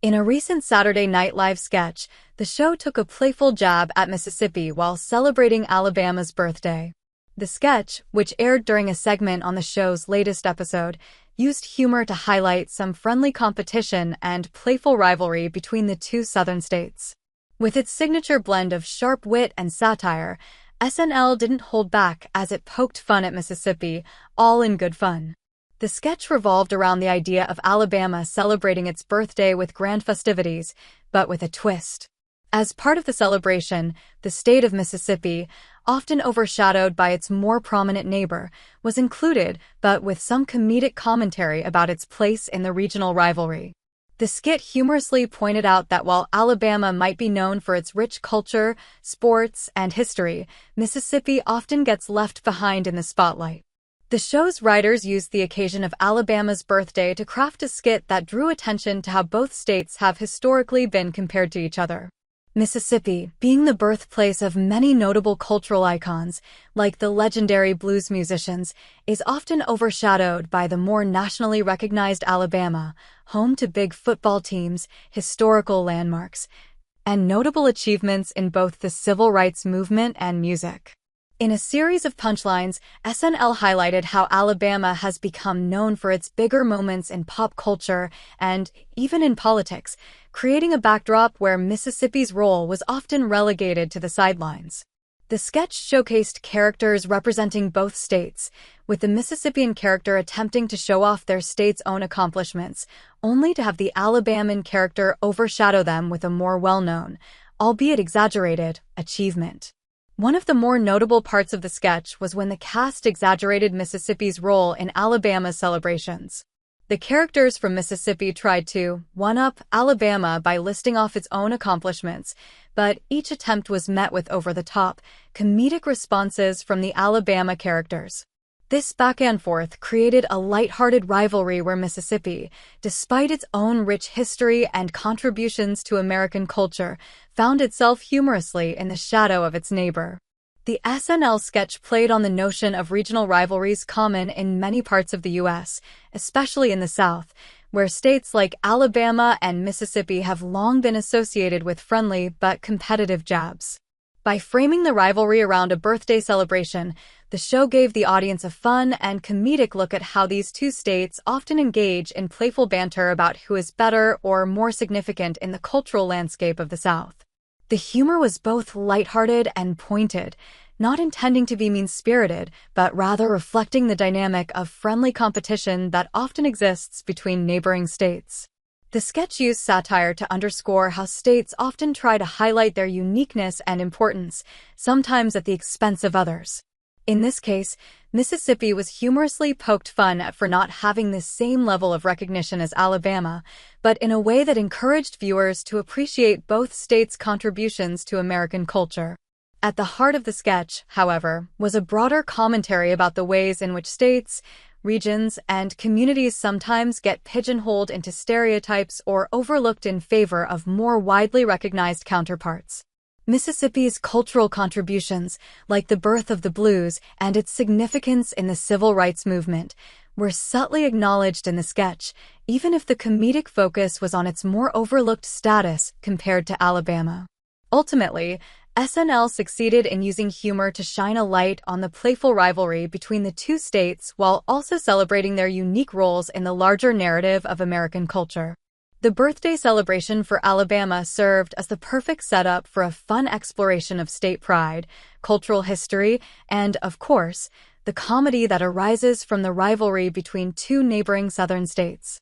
In a recent Saturday Night Live sketch, the show took a playful jab at Mississippi while celebrating Alabama's birthday. The sketch, which aired during a segment on the show's latest episode, used humor to highlight some friendly competition and playful rivalry between the two southern states. With its signature blend of sharp wit and satire, SNL didn't hold back as it poked fun at Mississippi, all in good fun. The sketch revolved around the idea of Alabama celebrating its birthday with grand festivities, but with a twist. As part of the celebration, the state of Mississippi, often overshadowed by its more prominent neighbor, was included, but with some comedic commentary about its place in the regional rivalry. The skit humorously pointed out that while Alabama might be known for its rich culture, sports, and history, Mississippi often gets left behind in the spotlight. The show's writers used the occasion of Alabama's birthday to craft a skit that drew attention to how both states have historically been compared to each other. Mississippi, being the birthplace of many notable cultural icons, like the legendary blues musicians, is often overshadowed by the more nationally recognized Alabama, home to big football teams, historical landmarks, and notable achievements in both the civil rights movement and music. In a series of punchlines, SNL highlighted how Alabama has become known for its bigger moments in pop culture and even in politics, creating a backdrop where Mississippi's role was often relegated to the sidelines. The sketch showcased characters representing both states, with the Mississippian character attempting to show off their state's own accomplishments, only to have the Alabamian character overshadow them with a more well-known, albeit exaggerated, achievement. One of the more notable parts of the sketch was when the cast exaggerated Mississippi's role in Alabama's celebrations. The characters from Mississippi tried to one-up Alabama by listing off its own accomplishments, but each attempt was met with over-the-top, comedic responses from the Alabama characters. This back-and-forth created a lighthearted rivalry where Mississippi, despite its own rich history and contributions to American culture, found itself humorously in the shadow of its neighbor. The SNL sketch played on the notion of regional rivalries common in many parts of the U.S., especially in the South, where states like Alabama and Mississippi have long been associated with friendly but competitive jabs. By framing the rivalry around a birthday celebration, the show gave the audience a fun and comedic look at how these two states often engage in playful banter about who is better or more significant in the cultural landscape of the South. The humor was both lighthearted and pointed, not intending to be mean-spirited, but rather reflecting the dynamic of friendly competition that often exists between neighboring states. The sketch used satire to underscore how states often try to highlight their uniqueness and importance, sometimes at the expense of others. In this case, Mississippi was humorously poked fun at for not having the same level of recognition as Alabama, but in a way that encouraged viewers to appreciate both states' contributions to American culture. At the heart of the sketch, however, was a broader commentary about the ways in which states, regions, and communities sometimes get pigeonholed into stereotypes or overlooked in favor of more widely recognized counterparts. Mississippi's cultural contributions, like the birth of the blues and its significance in the civil rights movement, were subtly acknowledged in the sketch, even if the comedic focus was on its more overlooked status compared to Alabama. Ultimately, SNL succeeded in using humor to shine a light on the playful rivalry between the two states while also celebrating their unique roles in the larger narrative of American culture. The birthday celebration for Alabama served as the perfect setup for a fun exploration of state pride, cultural history, and, of course, the comedy that arises from the rivalry between two neighboring southern states.